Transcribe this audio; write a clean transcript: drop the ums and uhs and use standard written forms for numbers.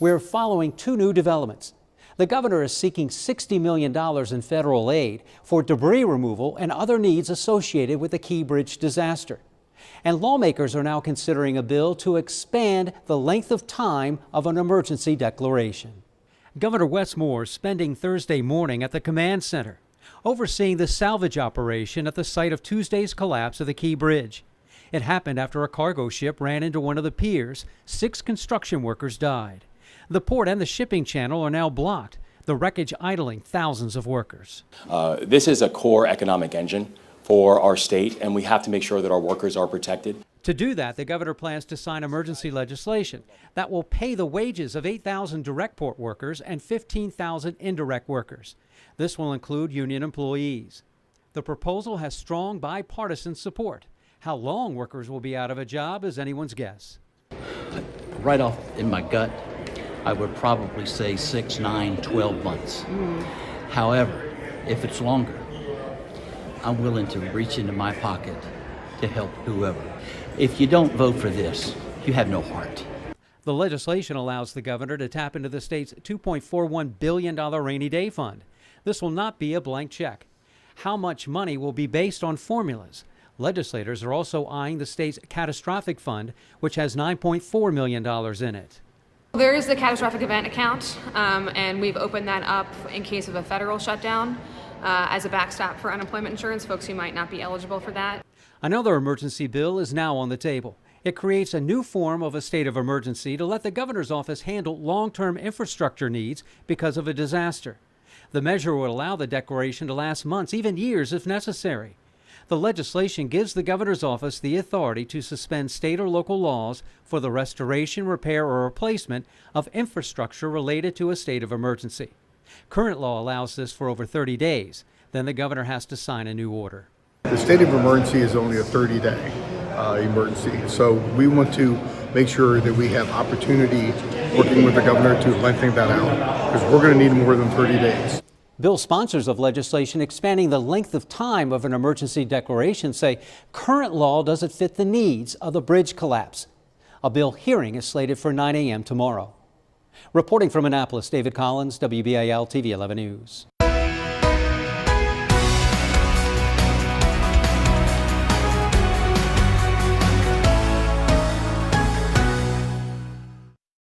We're following two new developments. The governor is seeking $60 million in federal aid for debris removal and other needs associated with the Key Bridge disaster. And lawmakers are now considering a bill to expand the length of time of an emergency declaration. Governor Wes Moore spending Thursday morning at the command center, overseeing the salvage operation at the site of Tuesday's collapse of the Key Bridge. It happened after a cargo ship ran into one of the piers. 6 construction workers died. The port and the shipping channel are now blocked, the wreckage idling thousands of workers. This is a core economic engine for our state, and we have to make sure that our workers are protected. To do that, the governor plans to sign emergency legislation that will pay the wages of 8,000 direct port workers and 15,000 indirect workers. This will include union employees. The proposal has strong bipartisan support. How long workers will be out of a job is anyone's guess. Right off in my gut, I would probably say 6, 9, 12 months. However, if it's longer, I'm willing to reach into my pocket to help whoever. If you don't vote for this, you have no heart. The legislation allows the governor to tap into the state's $2.41 billion rainy day fund. This will not be a blank check. How much money will be based on formulas. Legislators are also eyeing the state's catastrophic fund, which has $9.4 million in it. There is the catastrophic event account, and we've opened that up in case of a federal shutdown as a backstop for unemployment insurance, folks who might not be eligible for that. Another emergency bill is now on the table. It creates a new form of a state of emergency to let the governor's office handle long-term infrastructure needs because of a disaster. The measure would allow the declaration to last months, even years if necessary. The legislation gives the governor's office the authority to suspend state or local laws for the restoration, repair, or replacement of infrastructure related to a state of emergency. Current law allows this for over 30 days. Then the governor has to sign a new order. The state of emergency is only a 30-day emergency, so we want to make sure that we have opportunity working with the governor to lengthen that out, because we're going to need more than 30 days. Bill sponsors of legislation expanding the length of time of an emergency declaration say current law doesn't fit the needs of the bridge collapse. A bill hearing is slated for 9 a.m. tomorrow. Reporting from Annapolis, David Collins, WBAL TV 11 News.